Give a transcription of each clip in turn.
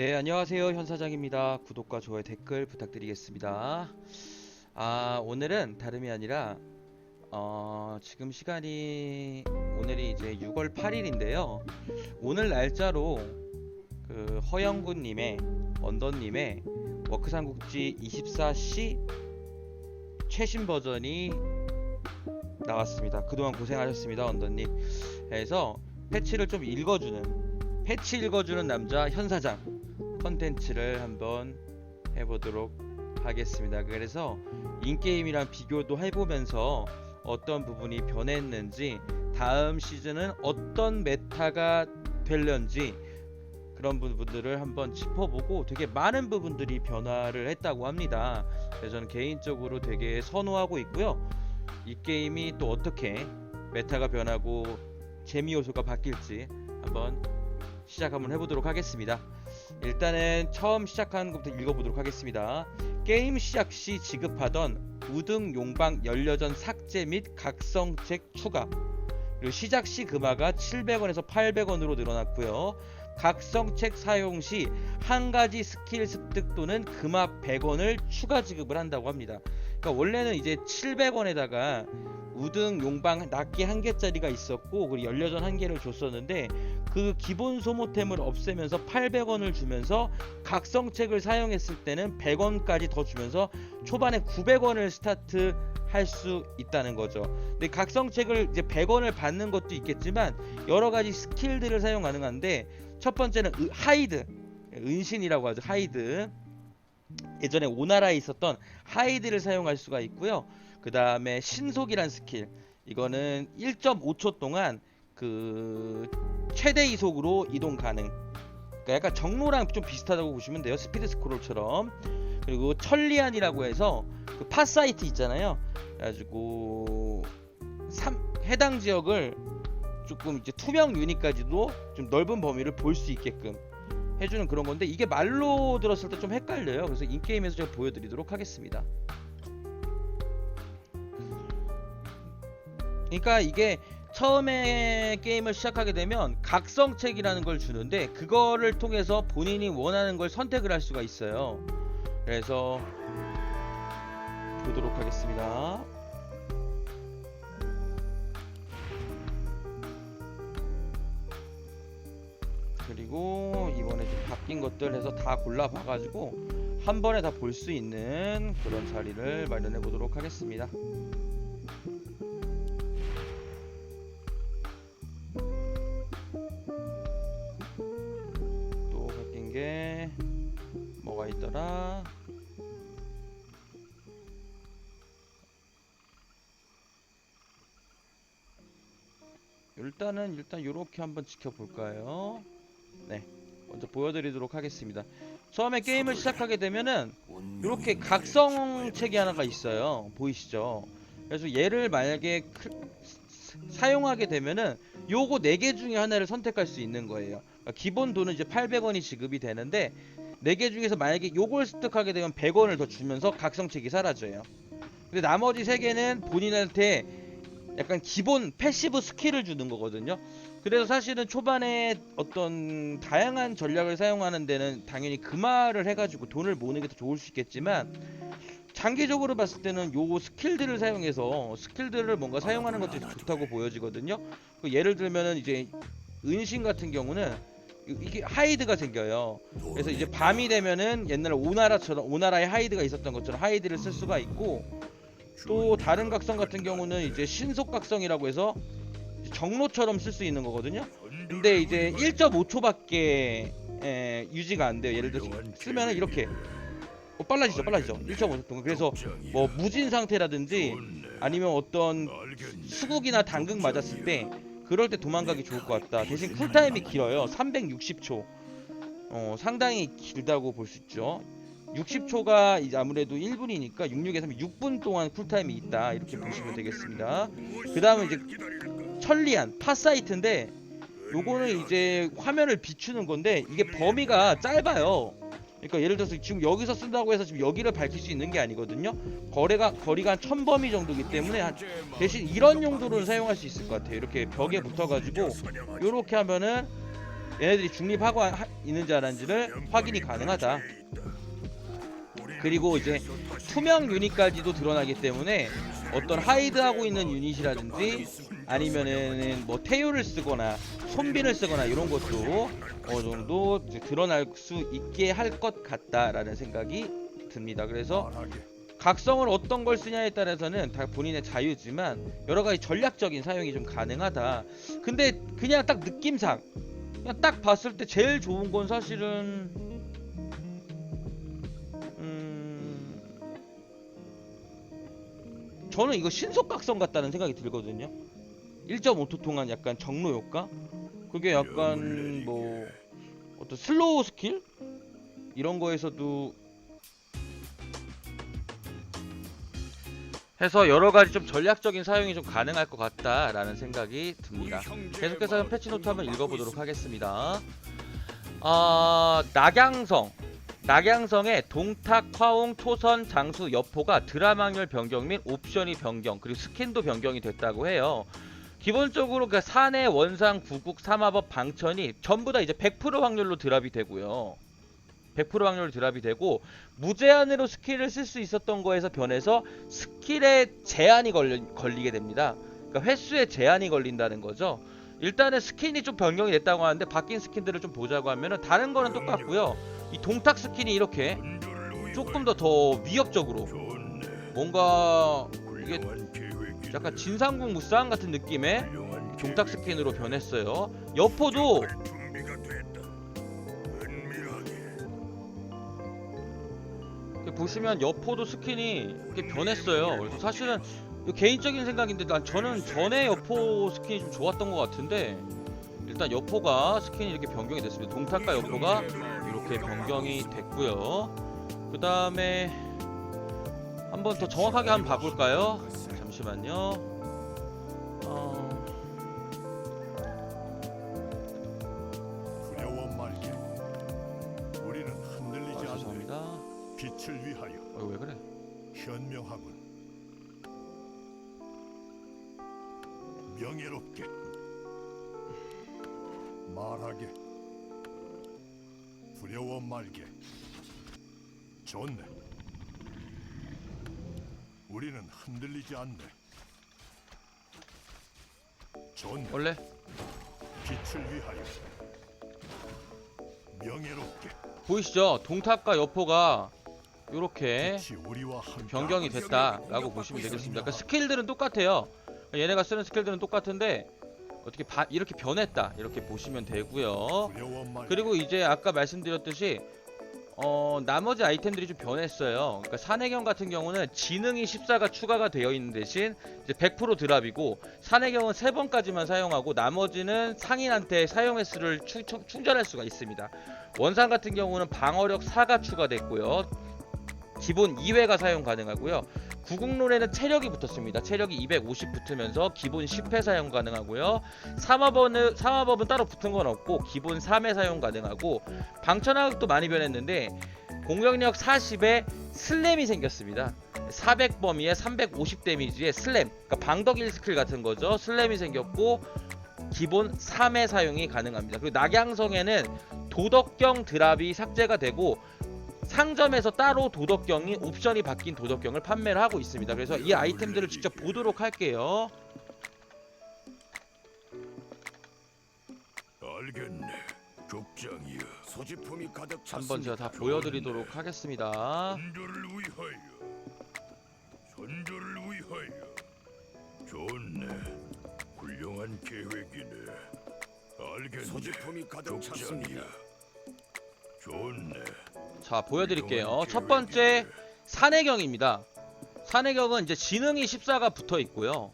네, 안녕하세요. 현 사장입니다. 구독과 좋아요, 댓글 부탁드리겠습니다. 오늘은 다름이 아니라 지금 시간이 오늘이 이제 6월 8일인데요. 오늘 날짜로 그 허영군님의 언더님의 워크삼국지 24C 최신 버전이 나왔습니다. 그동안 고생하셨습니다, 언더님. 그래서 패치를 좀 패치 읽어주는 남자 현 사장 컨텐츠를 한번 해보도록 하겠습니다. 그래서 인게임이랑 비교도 해보면서 어떤 부분이 변했는지, 다음 시즌은 어떤 메타가 될런지 그런 부분들을 한번 짚어보고, 되게 많은 부분들이 변화를 했다고 합니다. 그래서 저는 개인적으로 되게 선호하고 있고요. 이 게임이 또 어떻게 메타가 변하고 재미 요소가 바뀔지 한번 시작 한번 해보도록 하겠습니다. 일단은 처음 시작하는 것부터 읽어보도록 하겠습니다. 게임 시작 시 지급하던 우등 용방 연려전 삭제 및 각성책 추가, 그리고 시작 시 금화가 700원에서 800원으로 늘어났고요. 각성책 사용 시 한 가지 스킬 습득 또는 금화 100원을 추가 지급을 한다고 합니다. 그러니까 원래는 이제 700원에다가 우등 용방 낱개 1개짜리가 있었고, 그리고 연려전 1개를 줬었는데, 그 기본 소모템을 없애면서 800원을 주면서 각성책을 사용했을 때는 100원까지 더 주면서 초반에 900원을 스타트 할 수 있다는 거죠. 근데 각성책을 이제 100원을 받는 것도 있겠지만 여러 가지 스킬들을 사용 가능한데, 첫 번째는 하이드, 은신이라고 하죠. 하이드, 예전에 오나라에 있었던 하이드를 사용할 수가 있고요. 그 다음에 신속이란 스킬, 이거는 1.5초 동안 그 최대 이속으로 이동 가능. 그러니까 약간 정로랑 좀 비슷하다고 보시면 돼요. 스피드 스크롤처럼. 그리고 천리안이라고 해서 그 팟사이트 있잖아요. 그래가지고 해당 지역을 조금 이제 투명 유닛까지도 좀 넓은 범위를 볼 수 있게끔 해주는 그런 건데, 이게 말로 들었을 때 좀 헷갈려요. 그래서 인게임에서 제가 보여드리도록 하겠습니다. 그러니까 이게 처음에 게임을 시작하게 되면 각성책이라는 걸 주는데, 그거를 통해서 본인이 원하는 걸 선택을 할 수가 있어요. 그래서 보도록 하겠습니다. 그리고 이번에 좀 바뀐 것들 해서 다 골라봐가지고 한 번에 다 볼 수 있는 그런 자리를 마련해 보도록 하겠습니다. 또 바뀐 게 뭐가 있더라? 일단 요렇게 한번 지켜볼까요? 네, 먼저 보여드리도록 하겠습니다. 처음에 게임을 시작하게 되면은 이렇게 각성책이 하나가 있어요. 보이시죠? 그래서 얘를 만약에 사용하게 되면은 요거 4개 중에 하나를 선택할 수 있는 거예요. 그러니까 기본 돈은 이제 800원이 지급이 되는데, 4개 중에서 만약에 요걸 습득하게 되면 100원을 더 주면서 각성책이 사라져요. 근데 나머지 3개는 본인한테 약간 기본 패시브 스킬을 주는 거거든요. 그래서 사실은 초반에 어떤 다양한 전략을 사용하는 데는 당연히 금화를 해가지고 돈을 모으는 게 더 좋을 수 있겠지만, 장기적으로 봤을 때는 요 스킬들을 사용해서 스킬들을 뭔가 사용하는 것들이 좋다고 보여지거든요. 예를 들면은 이제 은신 같은 경우는 이게 하이드가 생겨요. 그래서 이제 밤이 되면은 옛날 오나라의 하이드가 있었던 것처럼 하이드를 쓸 수가 있고, 또 다른 각성 같은 경우는 이제 신속 각성이라고 해서 정로처럼 쓸 수 있는 거거든요. 근데 이제 1.5초밖에 유지가 안 돼요. 예를 들어서 쓰면은 이렇게 빨라지죠. 1.5초 동안. 그래서 뭐 무진 상태라든지 아니면 어떤 수국이나 당근 맞았을 때 그럴 때 도망가기 좋을 것 같다. 대신 쿨타임이 길어요. 360초. 상당히 길다고 볼 수 있죠. 60초가 이제 아무래도 1분이니까 66에서 6분 동안 쿨타임이 있다, 이렇게 보시면 되겠습니다. 그 다음은 이제 천리안 팟사이트인데, 요거는 이제 화면을 비추는 건데 이게 범위가 짧아요. 그러니까 예를 들어서 지금 여기서 쓴다고 해서 지금 여기를 밝힐 수 있는 게 아니거든요. 거리가 한 1000범위 정도이기 때문에 대신 이런 용도로는 사용할 수 있을 것 같아요. 이렇게 벽에 붙어가지고 요렇게 하면은 얘네들이 중립하고 있는지 안 하는지를 확인이 가능하다. 그리고 이제 투명 유닛까지도 드러나기 때문에 어떤 하이드하고 있는 유닛이라든지 아니면은 뭐 태요를 쓰거나 손빈을 쓰거나 이런 것도 어느 정도 이제 드러날 수 있게 할 것 같다라는 생각이 듭니다. 그래서 각성을 어떤 걸 쓰냐에 따라서는 다 본인의 자유지만 여러 가지 전략적인 사용이 좀 가능하다. 근데 그냥 딱 느낌상 그냥 딱 봤을 때 제일 좋은 건 사실은 저는 이거 신속각성 같다는 생각이 들거든요. 1.5초 동안 약간 정로 효과? 그게 약간 뭐 어떤 슬로우 스킬? 이런 거에서도 해서 여러가지 좀 전략적인 사용이 좀 가능할 것 같다라는 생각이 듭니다. 계속해서 패치노트 한번 읽어보도록 하겠습니다. 낙양성의 동탁, 화웅, 토선, 장수, 여포가 드라망률 변경 및 옵션이 변경 그리고 스킨도 변경이 됐다고 해요. 기본적으로 그 산해, 원상, 구국, 삼화법, 방천이 전부 다 이제 100% 확률로 드랍이 되고요. 100% 확률로 드랍이 되고 무제한으로 스킬을 쓸 수 있었던 거에서 변해서 스킬에 제한이 걸리게 됩니다. 그러니까 횟수에 제한이 걸린다는 거죠. 일단은 스킨이 좀 변경이 됐다고 하는데 바뀐 스킨들을 좀 보자고 하면은 다른 거는 똑같고요. 이 동탁 스킨이 이렇게 조금 더 위협적으로 뭔가 이게 약간 진상국 무쌍 같은 느낌의 동탁 스킨으로 변했어요. 여포도 보시면 여포도 스킨이 이렇게 변했어요. 그래서 사실은 개인적인 생각인데 저는 전에 여포 스킨이 좀 좋았던 것 같은데 일단 여포가 스킨이 이렇게 변경이 됐습니다. 동탁과 여포가 이렇게 변경이 됐고요. 그 다음에 한번 더 정확하게 한번 봐볼까요? 잠시만요. 우리는 흔들리지 않는 죄송합니다. 빛을 위하여 왜 그래? 현명하군. 명예롭게 말하게 두려워 말게. 좋네. 우리는 흔들리지 않네. 좋네. 원래 빛을 위하여 명예롭게. 보이시죠? 동탁과 여포가 이렇게 빛이 우리와 함께 변경이 됐다라고 보시면 되겠습니다. 그러니까 스킬들은 똑같아요. 얘네가 쓰는 스킬들은 똑같은데 어떻게 이렇게 변했다 이렇게 보시면 되고요. 두려워 말게. 그리고 이제 아까 말씀드렸듯이 나머지 아이템들이 좀 변했어요. 그러니까 산해경 같은 경우는 지능이 14가 추가가 되어 있는 대신 이제 100% 드랍이고 산해경은 3번까지만 사용하고 나머지는 상인한테 사용 횟수를 충전할 수가 있습니다. 원상 같은 경우는 방어력 4가 추가됐고요. 기본 2회가 사용 가능하고요. 구국론에는 체력이 붙었습니다. 체력이 250 붙으면서 기본 10회 사용 가능하고요. 삼화법은 따로 붙은 건 없고 기본 3회 사용 가능하고 방천하극도 많이 변했는데 공격력 40에 슬램이 생겼습니다. 400 범위에 350 데미지에 슬램, 그러니까 방덕 1스킬 같은 거죠. 슬램이 생겼고 기본 3회 사용이 가능합니다. 그리고 낙양성에는 도덕경 드랍이 삭제가 되고 상점에서 따로 도덕경이 옵션이 바뀐 도덕경을 판매를 하고 있습니다. 그래서 이 아이템들을 직접 보도록 할게요. 알겠네. 족장이여. 소지품이 가득 찼습니다. 한번 제가 다 보여드리도록 하겠습니다. 선조를 위하여. 좋네. 훌륭한 계획이네. 알겠네. 소지품이 가득 찼습니다. 좋네. 자, 보여드릴게요. 첫 번째 산해경입니다. 산해경은 이제 지능이 14가 붙어 있고요.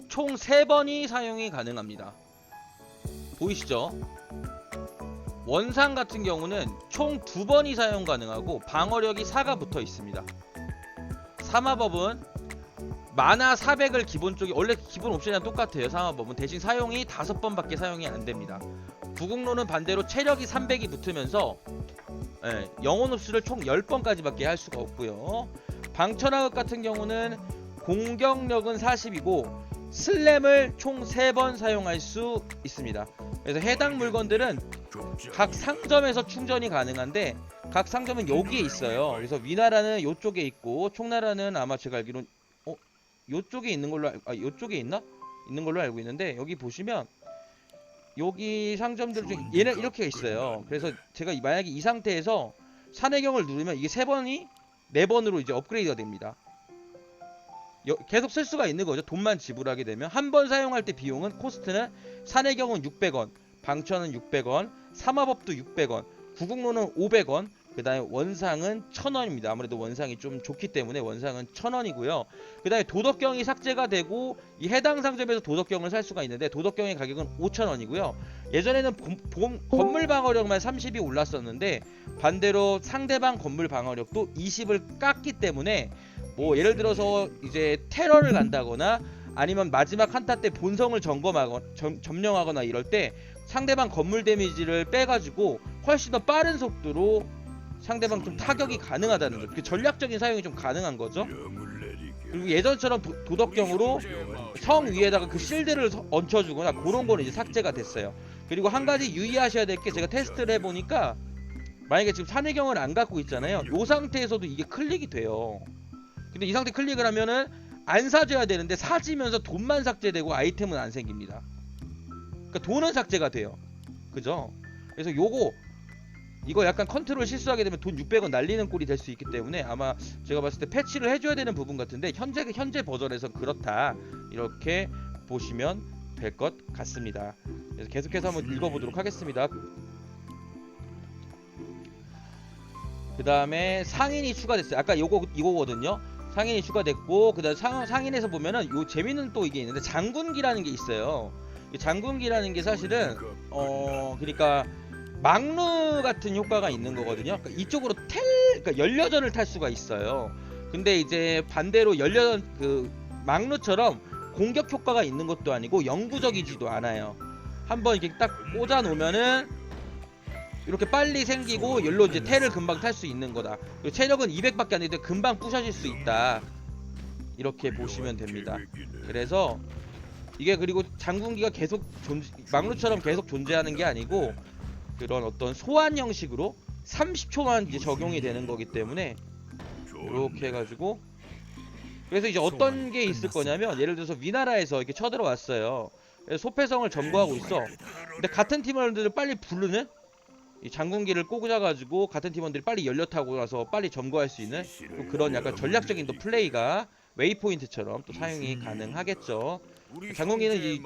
총 3번이 사용이 가능합니다. 보이시죠? 원상 같은 경우는 총 2번이 사용 가능하고 방어력이 4가 붙어 있습니다. 삼화법은 마나 400을 기본적이 원래 기본 옵션이랑 똑같아요. 삼화법은 대신 사용이 5번밖에 사용이 안 됩니다. 구국론은 반대로 체력이 300이 붙으면서 영혼 흡수를 총 10번까지밖에 할 수가 없고요. 방천하극 같은 경우는 공격력은 40이고 슬램을 총 3번 사용할 수 있습니다. 그래서 해당 물건들은 각 상점에서 충전이 가능한데 각 상점은 여기에 있어요. 그래서 위나라는 요쪽에 있고 총나라는 아마 제가 알기로는 요쪽에 있는 걸로 요쪽에 있나? 있는 걸로 알고 있는데 여기 보시면 여기 상점들 중에 얘는 이렇게 있어요. 그래서 제가 만약에 이 상태에서 산해경을 누르면 이게 3번이 4번으로 이제 업그레이드가 됩니다. 계속 쓸 수가 있는 거죠. 돈만 지불하게 되면 한 번 사용할 때 비용은 코스트는 산해경은 600원, 방천은 600원, 삼화법도 600원, 구국로는 500원, 그 다음에 원상은 1000원입니다. 아무래도 원상이 좀 좋기 때문에 원상은 1000원이고요. 그 다음에 도덕경이 삭제가 되고 이 해당 상점에서 도덕경을 살 수가 있는데 도덕경의 가격은 5000원이고요. 예전에는 건물 방어력만 30이 올랐었는데 반대로 상대방 건물 방어력도 20을 깎기 때문에 뭐 예를 들어서 이제 테러를 간다거나 아니면 마지막 한타 때 본성을 점령하거나 이럴 때 상대방 건물 데미지를 빼가지고 훨씬 더 빠른 속도로 상대방 좀 타격이 가능하다는 거죠. 그 전략적인 사용이 좀 가능한 거죠. 그리고 예전처럼 도덕경으로 성 위에다가 그 실드를 얹혀주거나 그런 거는 이제 삭제가 됐어요. 그리고 한 가지 유의하셔야 될 게 제가 테스트를 해보니까 만약에 지금 산해경을 안 갖고 있잖아요. 이 상태에서도 이게 클릭이 돼요. 근데 이 상태 클릭을 하면은 안 사줘야 되는데 사지면서 돈만 삭제되고 아이템은 안 생깁니다. 그러니까 돈은 삭제가 돼요. 그죠? 그래서 이거 약간 컨트롤 실수하게 되면 돈 600원 날리는 꼴이 될 수 있기 때문에 아마 제가 봤을 때 패치를 해줘야 되는 부분 같은데 현재 버전에서 그렇다 이렇게 보시면 될 것 같습니다. 그래서 계속해서 한번 읽어보도록 하겠습니다. 그 다음에 상인이 추가됐어요. 아까 이거거든요. 상인이 추가됐고 그 다음 상인에서 보면은 요 재밌는 또 이게 있는데 장군기라는 게 있어요. 이 장군기라는 게 사실은 그러니까 막루 같은 효과가 있는 거거든요. 그러니까 이쪽으로 그러니까 연료전을 탈 수가 있어요. 근데 이제 반대로 막루처럼 공격 효과가 있는 것도 아니고 영구적이지도 않아요. 한번 이렇게 딱 꽂아 놓으면은 이렇게 빨리 생기고 열로 이제 텔을 금방 탈 수 있는 거다. 그리고 체력은 200밖에 안 되는데 금방 부셔질 수 있다. 이렇게 보시면 됩니다. 그래서 이게 그리고 장군기가 막루처럼 계속 존재하는 게 아니고 그런 어떤 소환 형식으로 30초만 이제 적용이 되는 거기 때문에 이렇게 해가지고 그래서 이제 어떤 게 있을 거냐면 예를 들어서 위나라에서 이렇게 쳐들어왔어요. 그래서 소패성을 점거하고 있어. 근데 같은 팀원들을 빨리 부르는 이 장군기를 꽂아가지고 같은 팀원들이 빨리 연료 타고 나서 빨리 점거할 수 있는 또 그런 약간 전략적인 또 플레이가 웨이포인트처럼 또 사용이 가능하겠죠. 장군기는 이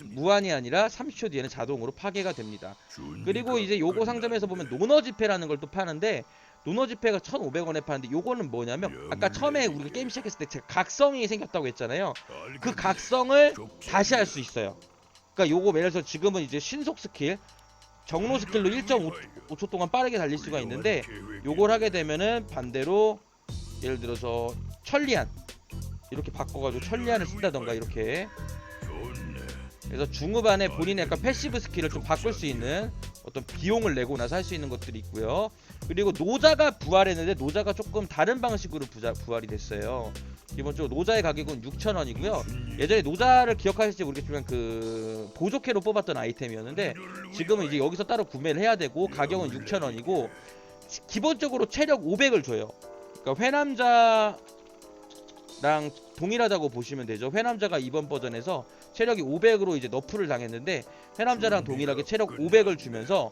무한이 아니라 30초 뒤에는 자동으로 파괴가 됩니다. 그리고 이제 요거 상점에서 보면 노너지폐라는 걸 또 파는데 노너지폐가 1,500원에 파는데 요거는 뭐냐면 아까 처음에 우리가 게임 시작했을 때 제가 각성이 생겼다고 했잖아요. 그 각성을 다시 할 수 있어요. 그러니까 요거 예를 들어서 지금은 이제 신속 스킬 정로 스킬로 1.5초 동안 빠르게 달릴 수가 있는데 요걸 하게 되면은 반대로 예를 들어서 천리안 이렇게 바꿔가지고 천리안을 쓴다던가 이렇게 그래서 중후반에 본인의 약간 패시브 스킬을 좀 바꿀 수 있는 어떤 비용을 내고 나서 할 수 있는 것들이 있고요. 그리고 노자가 부활했는데 노자가 조금 다른 방식으로 부활이 됐어요. 기본적으로 노자의 가격은 6,000원이고요. 예전에 노자를 기억하실지 모르겠지만 그 보조캐로 뽑았던 아이템이었는데 지금은 이제 여기서 따로 구매를 해야 되고 가격은 6,000원이고 기본적으로 체력 500을 줘요. 그러니까 회남자랑 동일하다고 보시면 되죠. 회남자가 이번 버전에서 체력이 500으로 이제 너프를 당했는데 회남자랑 동일하게 체력 500을 주면서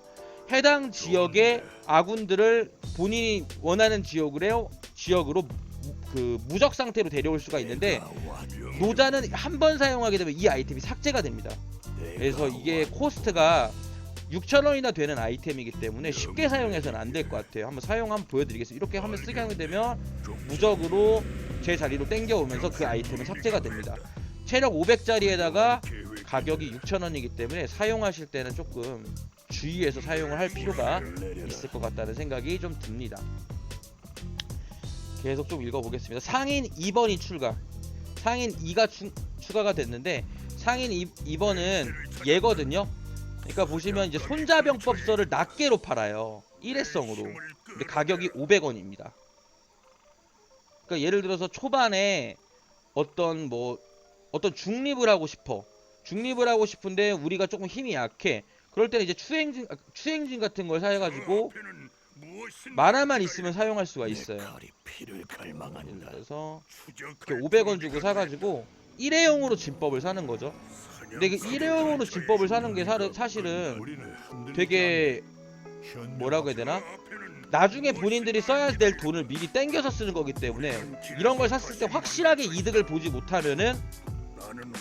해당 지역의 아군들을 본인이 원하는 지역으로 그 무적 상태로 데려올 수가 있는데 노자는 한 번 사용하게 되면 이 아이템이 삭제가 됩니다. 그래서 이게 코스트가 6,000원이나 되는 아이템이기 때문에 쉽게 사용해서는 안 될 것 같아요. 한번 보여드리겠습니다. 이렇게 하면 쓰게 하게 되면 무적으로 제 자리로 땡겨오면서 그 아이템은 삭제가 됩니다. 체력 500짜리에다가 가격이 6,000원이기 때문에 사용하실 때는 조금 주의해서 사용을 할 필요가 있을 것 같다는 생각이 좀 듭니다. 계속 좀 읽어보겠습니다. 상인 2번이 출가. 상인 2가 추가가 됐는데 상인 2번은 얘거든요. 그러니까 보시면 이제 손자병법서를 낱개로 팔아요. 1회성으로. 근데 가격이 500원입니다. 그러니까 예를 들어서 초반에 어떤 뭐 어떤 중립을 하고 싶어. 중립을 하고 싶은데 우리가 조금 힘이 약해. 그럴 때는 이제 추행진 같은 걸 사용해가지고 만화만 있으면 사용할 수가 있어요. 그래서 이렇게 500원 주고 사가지고 일회용으로 진법을 사는 거죠. 근데 그 일회용으로 진법을 사는 게 사실은 되게 뭐라고 해야 되나? 나중에 본인들이 써야 될 돈을 미리 땡겨서 쓰는 거기 때문에 이런 걸 샀을 때 확실하게 이득을 보지 못하면은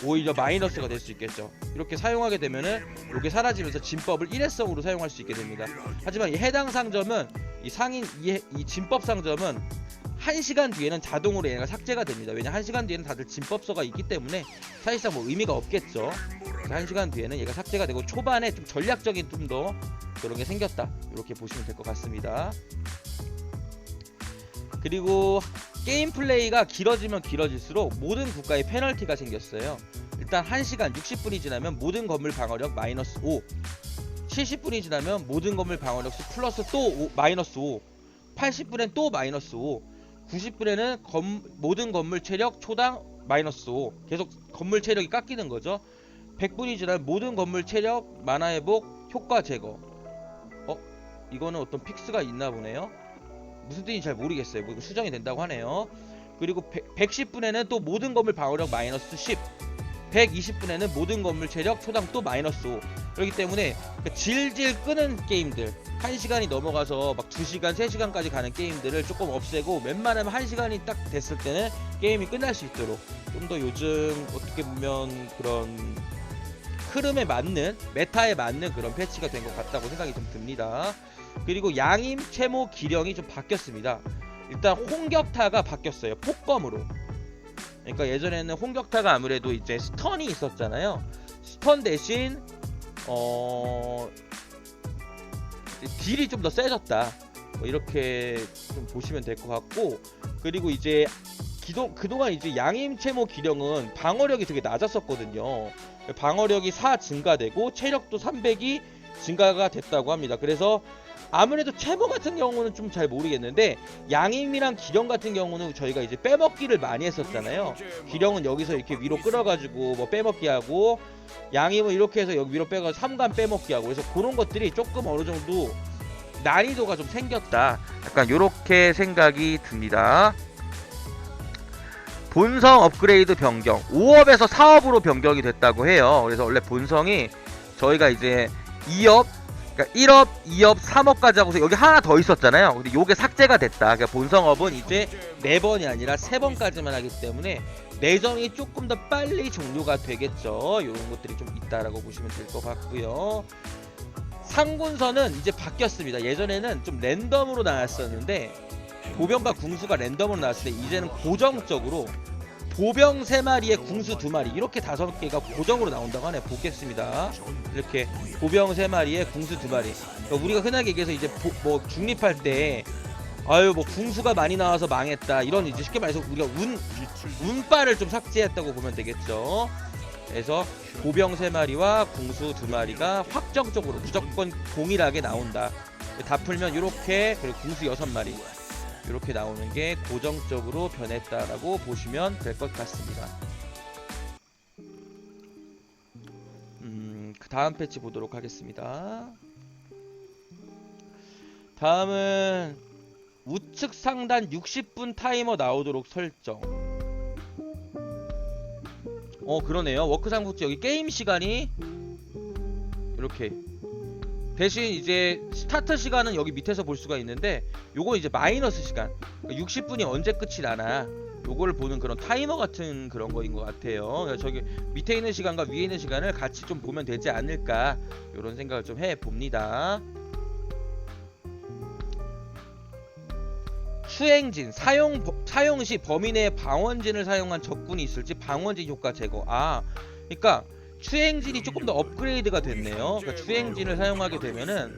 오히려 마이너스가 될 수 있겠죠. 이렇게 사용하게 되면은 이게 사라지면서 진법을 일회성으로 사용할 수 있게 됩니다. 하지만 이 해당 상점은 이 진법 상점은 1시간 뒤에는 자동으로 얘가 삭제가 됩니다. 왜냐 1시간 뒤에는 다들 진법서가 있기 때문에 사실상 뭐 의미가 없겠죠. 그래서 1시간 뒤에는 얘가 삭제가 되고 초반에 좀 전략적인 좀 더 그런 게 생겼다. 이렇게 보시면 될 것 같습니다. 그리고 게임 플레이가 길어지면 길어질수록 모든 국가에 페널티가 생겼어요. 일단 1시간 60분이 지나면 모든 건물 방어력 마이너스 5, 70분이 지나면 모든 건물 방어력 수 플러스 또 마이너스 5, 80분엔 또 마이너스 5, 90분에는 모든 건물 체력 초당 마이너스 5, 계속 건물 체력이 깎이는 거죠. 100분이 지나면 모든 건물 체력 만화 회복 효과 제거. 이거는 어떤 픽스가 있나 보네요. 무슨 뜻인지 잘 모르겠어요. 뭐 이거 수정이 된다고 하네요. 그리고 110분에는 또 모든 건물 방어력 마이너스 10, 120분에는 모든 건물 체력 초당 또 마이너스 5. 그렇기 때문에 질질 끄는 게임들, 1시간이 넘어가서 막 2시간, 3시간까지 가는 게임들을 조금 없애고 웬만하면 1시간이 딱 됐을 때는 게임이 끝날 수 있도록 좀 더 요즘 어떻게 보면 그런 흐름에 맞는, 메타에 맞는 그런 패치가 된 것 같다고 생각이 좀 듭니다. 그리고 양임 채모 기령이 좀 바뀌었습니다. 일단 홍격타가 바뀌었어요. 폭검으로. 그러니까 예전에는 홍격타가 아무래도 이제 스턴이 있었잖아요. 스턴 대신 딜이 좀 더 세졌다. 뭐 이렇게 좀 보시면 될 것 같고, 그리고 이제 그동안 이제 양임 채모 기령은 방어력이 되게 낮았었거든요. 방어력이 4 증가되고 체력도 300이 증가가 됐다고 합니다. 그래서 아무래도 채모 같은 경우는 좀 잘 모르겠는데 양임이랑 기령 같은 경우는 저희가 이제 빼먹기를 많이 했었잖아요. 기령은 여기서 이렇게 위로 끌어가지고 뭐 빼먹기 하고, 양임은 이렇게 해서 여기 위로 빼가지고 3간 빼먹기 하고, 그래서 그런 것들이 조금 어느 정도 난이도가 좀 생겼다. 약간 요렇게 생각이 듭니다. 본성 업그레이드 변경 5업에서 4업으로 변경이 됐다고 해요. 그래서 원래 본성이 저희가 이제 2업, 그러니까 1업, 2업, 3업까지 하고서 여기 하나 더 있었잖아요. 근데 요게 삭제가 됐다. 그러니까 본성업은 이제 4번이 아니라 3번까지만 하기 때문에 내정이 조금 더 빨리 종료가 되겠죠. 이런 것들이 좀 있다라고 보시면 될 것 같고요. 상군선은 이제 바뀌었습니다. 예전에는 좀 랜덤으로 나왔었는데 보병과 궁수가 랜덤으로 나왔을 때 이제는 고정적으로 보병 3마리에 궁수 2마리 이렇게 5개가 고정으로 나온다고 하네. 보겠습니다. 이렇게 보병 3마리에 궁수 2마리. 그러니까 우리가 흔하게 얘기해서 이제 뭐 중립할 때 아유 뭐 궁수가 많이 나와서 망했다 이런, 이제 쉽게 말해서 우리가 운빨을 좀 삭제했다고 보면 되겠죠. 그래서 보병 3마리와 궁수 2마리가 확정적으로 무조건 동일하게 나온다. 다 풀면 이렇게, 그리고 궁수 6마리 이렇게 나오는 게 고정적으로 변했다라고 보시면 될 것 같습니다. 그 다음 패치 보도록 하겠습니다. 다음은 우측 상단 60분 타이머 나오도록 설정. 그러네요. 워크상 복지 여기 게임 시간이 이렇게, 대신 이제 스타트 시간은 여기 밑에서 볼 수가 있는데 요거 이제 마이너스 시간, 그러니까 60분이 언제 끝이 나나 요거를 보는 그런 타이머 같은 그런 거인 것 같아요. 그래서 저기 밑에 있는 시간과 위에 있는 시간을 같이 좀 보면 되지 않을까, 요런 생각을 좀 해봅니다. 수행진 사용 시 범위 내에 방원진을 사용한 적군이 있을지 방원진 효과 제거. 그러니까 추행진이 조금 더 업그레이드가 됐네요. 그러니까 추행진을 사용하게 되면은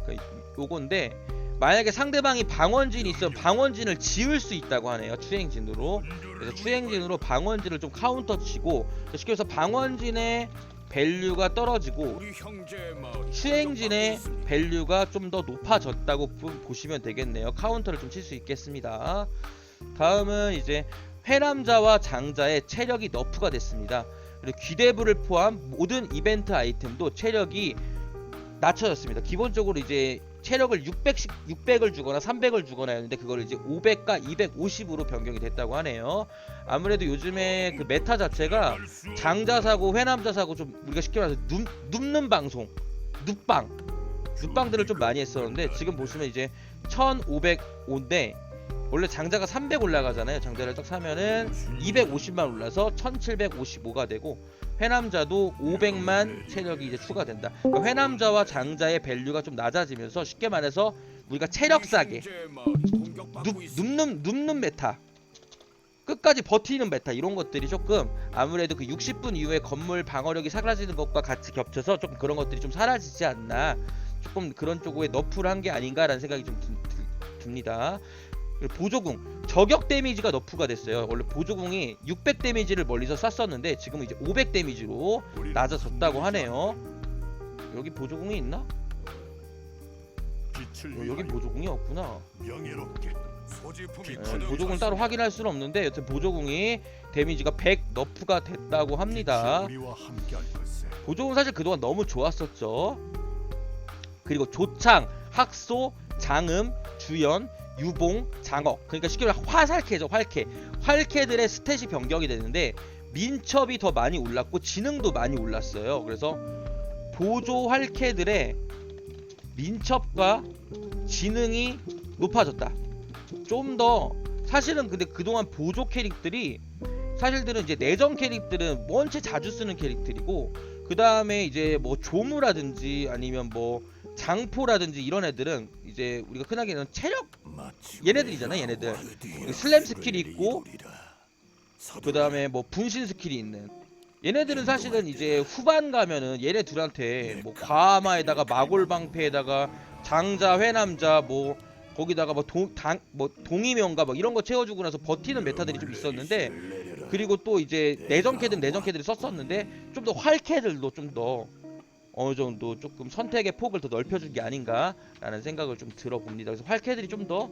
그러니까 요건데, 만약에 상대방이 방원진이 있으면 방원진을 지을 수 있다고 하네요. 추행진으로. 그래서 추행진으로 방원진을 좀 카운터 치고, 쉽게 해서 방원진의 밸류가 떨어지고 추행진의 밸류가 좀 더 높아졌다고 보시면 되겠네요. 카운터를 좀 칠 수 있겠습니다. 다음은 이제 회남자와 장자의 체력이 너프가 됐습니다. 그리고 귀대부를 포함 모든 이벤트 아이템도 체력이 낮춰졌습니다. 기본적으로 이제 체력을 600을 주거나 300을 주거나 했는데 그걸 이제 500과 250으로 변경이 됐다고 하네요. 아무래도 요즘에 그 메타 자체가 장자사고 회남자사고 좀 우리가 쉽게 말해서 눕는 방송, 눕방들을 좀 많이 했었는데 지금 보시면 이제 1505인데 원래 장자가 300 올라가잖아요. 장자를 딱 사면은 250만 올라서 1755가 되고 회남자도 500만 체력이 이제 추가된다. 그러니까 회남자와 장자의 밸류가 좀 낮아지면서 쉽게 말해서 우리가 체력 싸게 눕는 메타, 끝까지 버티는 메타 이런 것들이 조금 아무래도 그 60분 이후에 건물 방어력이 사라지는 것과 같이 겹쳐서 조금 그런 것들이 좀 사라지지 않나, 조금 그런 쪽에 너프를 한 게 아닌가라는 생각이 좀 듭니다. 보조궁 저격 데미지가 너프가 됐어요. 원래 보조궁이 600 데미지를 멀리서 쐈었는데 지금은 이제 500 데미지로 낮아졌다고 하네요. 여기 보조궁이 있나? 여기 보조궁이 없구나. 보조궁을 따로 확인할 수는 없는데 여튼 보조궁이 데미지가 100 너프가 됐다고 합니다. 보조궁 사실 그동안 너무 좋았었죠. 그리고 조창, 학소, 장음, 주연, 유봉, 장억, 그러니까 쉽게 말해 화살캐죠. 활캐들의 스탯이 변경이 되는데 민첩이 더 많이 올랐고 지능도 많이 올랐어요. 그래서 보조 활캐들의 민첩과 지능이 높아졌다. 좀 더 사실은 근데 그동안 보조 캐릭들이 사실들은 이제 내전 캐릭들은 원체 자주 쓰는 캐릭들이고 그 다음에 이제 뭐 조무라든지 아니면 뭐 장포라든지 이런 애들은 이제 우리가 흔하게 얘는 체력 얘네들이잖아. 얘네들 슬램 스킬이 있고 그 다음에 뭐 분신 스킬이 있는 얘네들은 사실은 이제 후반 가면은 얘네 둘한테 뭐 과마에다가 마골방패에다가 장자 회남자 뭐 거기다가 뭐 동이명가 뭐 이런 거 채워주고 나서 버티는 메타들이 좀 있었는데, 그리고 또 이제 내전 캐들이 썼었는데 좀 더 활캐들도 좀 더 어느 정도 조금 선택의 폭을 더 넓혀준 게 아닌가라는 생각을 좀 들어봅니다. 그래서 활캐들이 좀 더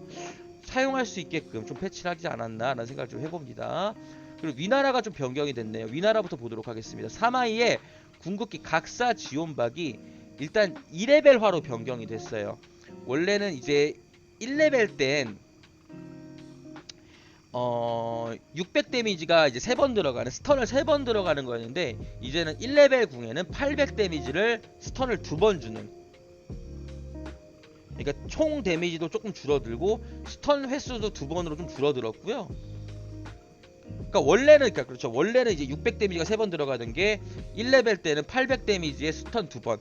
사용할 수 있게끔 좀 패치를 하지 않았나라는 생각을 좀 해봅니다. 그리고 위나라가 좀 변경이 됐네요. 위나라부터 보도록 하겠습니다. 사마이의 궁극기 각사 지원박이 일단 2레벨화로 변경이 됐어요. 원래는 이제 1레벨 땐 600 데미지가 이제 3번 들어가는 스턴을 3번 들어가는 거였는데 이제는 1레벨 궁에는 800 데미지를 스턴을 2번 주는, 그러니까 총 데미지도 조금 줄어들고 스턴 횟수도 2번으로 좀 줄어들었고요. 그러니까 원래는 이제 600 데미지가 3번 들어가는 게 1레벨 때는 800 데미지에 스턴 2번,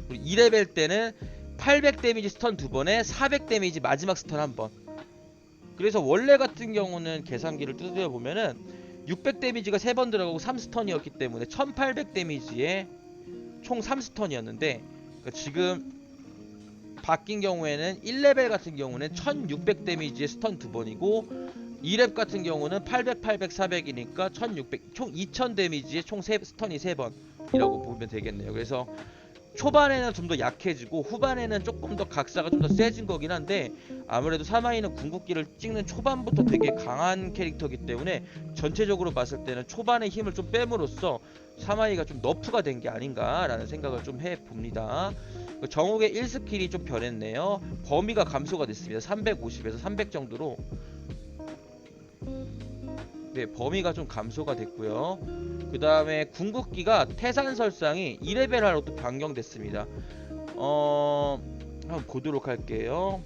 그리고 2레벨 때는 800 데미지 스턴 2번에 400 데미지 마지막 스턴 1번. 그래서 원래 같은 경우는 계산기를 두드려 보면은 600 데미지가 3번 들어가고 3스턴이었기 때문에 1800 데미지에 총 3스턴이었는데, 그러니까 지금 바뀐 경우에는 1레벨 같은 경우는 1600 데미지에 스턴 2번이고 2렙 같은 경우는 800, 800, 400이니까 1600, 총 2000 데미지에 총 스턴이 3번이라고 보면 되겠네요. 그래서 초반에는 좀 더 약해지고 후반에는 조금 더 각사가 좀 더 세진 거긴 한데, 아무래도 사마이는 궁극기를 찍는 초반부터 되게 강한 캐릭터이기 때문에 전체적으로 봤을 때는 초반에 힘을 좀 뺨으로써 사마이가 좀 너프가 된 게 아닌가라는 생각을 좀 해봅니다. 정욱의 1스킬이 좀 변했네요. 범위가 감소가 됐습니다. 350에서 300 정도로 범위가 좀 감소가 됐고요. 그 다음에 궁극기가 태산설상이 2레벨화로 또 변경됐습니다. 한번 보도록 할게요.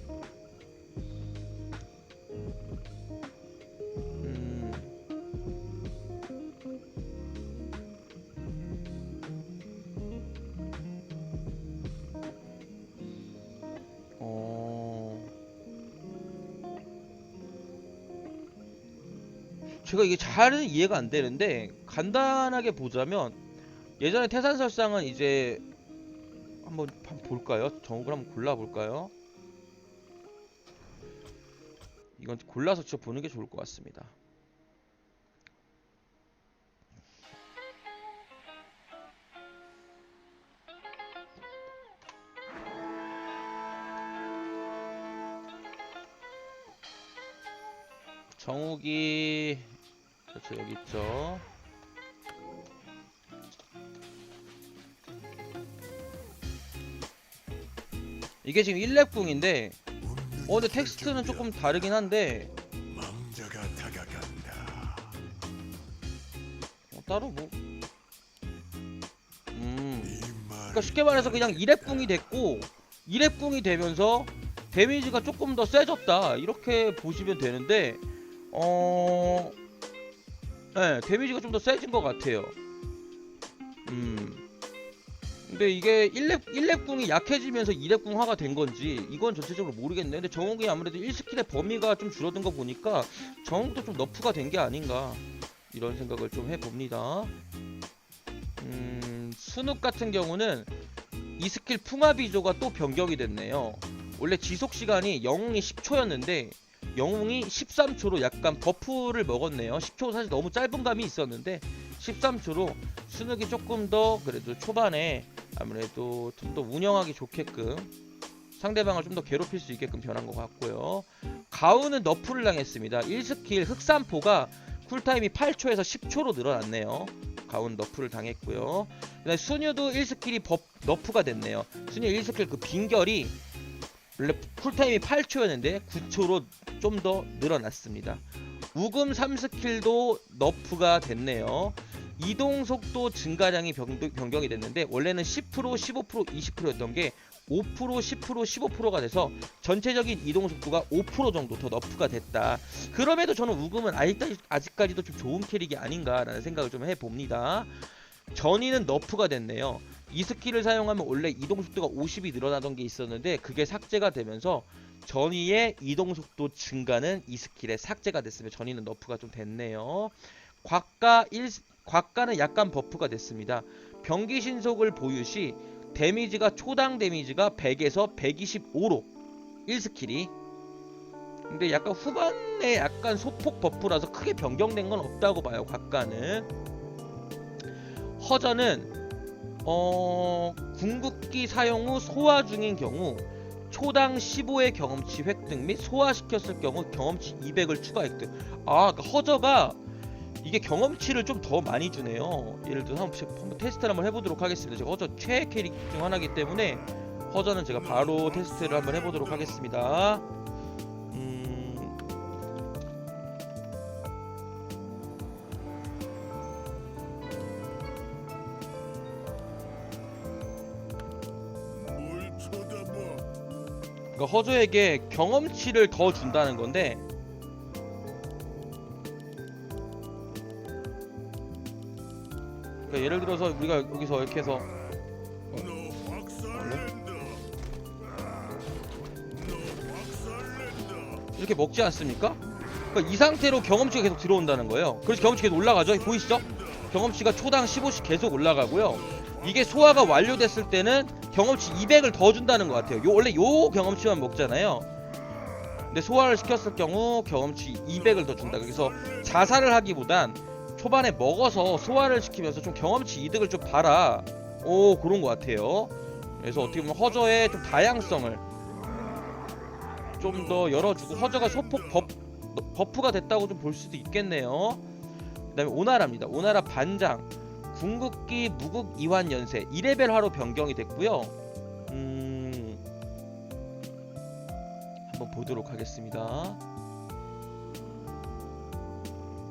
제가 이게 잘은 이해가 안 되는데 간단하게 보자면 예전에 태산설상은 이제 한번 볼까요? 정욱을 한번 골라볼까요? 이건 골라서 진짜 보는 게 좋을 것 같습니다. 정욱이 그렇죠, 여기 있죠. 이게 지금 1렙궁인데 근데 텍스트는 조금 다르긴 한데 망자가 다가간다. 따로 뭐 그러니까 그러니까 쉽게 말해서 그냥 2렙궁이 됐고 2렙궁이 되면서 데미지가 조금 더 세졌다 이렇게 보시면 되는데 네, 데미지가 좀 더 세진 것 같아요. 근데 이게 1렙궁이 약해지면서 2렙궁화가 된 건지 이건 전체적으로 모르겠네. 근데 정욱이 아무래도 1스킬의 범위가 좀 줄어든 거 보니까 정욱도 좀 너프가 된 게 아닌가 이런 생각을 좀 해봅니다. 순욱 같은 경우는 이 스킬 풍화비조가 또 변경이 됐네요. 원래 지속시간이 영웅이 10초였는데 영웅이 13초로 약간 버프를 먹었네요. 10초 사실 너무 짧은 감이 있었는데 13초로 순욱이 조금 더 그래도 초반에 아무래도 좀 더 운영하기 좋게끔 상대방을 좀 더 괴롭힐 수 있게끔 변한 것 같고요. 가우는 너프를 당했습니다. 1스킬 흑산포가 쿨타임이 8초에서 10초로 늘어났네요. 가운 너프를 당했고요. 그다음에 순유도 1스킬이 너프가 됐네요. 순유 1스킬 그 빙결이 원래 쿨타임이 8초였는데 9초로 좀 더 늘어났습니다. 우금 3스킬도 너프가 됐네요. 이동속도 증가량이 변경이 됐는데 원래는 10%, 15%, 20%였던 게 5%, 10%, 15%가 돼서 전체적인 이동속도가 5% 정도 더 너프가 됐다. 그럼에도 저는 우금은 아직까지도 좀 좋은 캐릭이 아닌가라는 생각을 좀 해봅니다. 전이는 너프가 됐네요. 이 스킬을 사용하면 원래 이동속도가 50이 늘어나던 게 있었는데 그게 삭제가 되면서 전이의 이동속도 증가는 이 스킬에 삭제가 됐으면 전이는 너프가 좀 됐네요. 곽가는 약간 버프가 됐습니다. 병기신속을 보유 시 데미지가 초당 데미지가 100에서 125로 1스킬이 근데 약간 후반에 약간 소폭 버프라서 크게 변경된 건 없다고 봐요. 곽가는 허전은 궁극기 사용 후 소화 중인 경우 초당 15의 경험치 획득 및 소화시켰을 경우 경험치 200을 추가 획득. 그러니까 허저가 이게 경험치를 좀 더 많이 주네요. 예를 들어서 한번 테스트를 한번 해보도록 하겠습니다. 제가 허저 최애 캐릭 중 하나이기 때문에 허저는 제가 바로 테스트를 한번 해보도록 하겠습니다. 그러니까 허저에게 경험치를 더 준다는 건데 그러니까 예를 들어서 우리가 여기서 이렇게 해서 이렇게 먹지 않습니까? 그러니까 이 상태로 경험치가 계속 들어온다는 거예요. 그래서 경험치 계속 올라가죠. 보이시죠? 경험치가 초당 15씩 계속 올라가고요. 이게 소화가 완료됐을 때는 경험치 200을 더 준다는 것 같아요. 원래 요 경험치만 먹잖아요. 근데 소화를 시켰을 경우 경험치 200을 더 준다. 그래서 자살을 하기보단 초반에 먹어서 소화를 시키면서 좀 경험치 이득을 좀 봐라. 그런 것 같아요. 그래서 어떻게 보면 허저의 좀 다양성을 좀 더 열어주고 허저가 소폭 버프가 됐다고 좀 볼 수도 있겠네요. 그 다음에 오나라입니다. 오나라 반장 궁극기 무극 이완 연쇄 2레벨화로 변경이 됐고요. 한번 보도록 하겠습니다.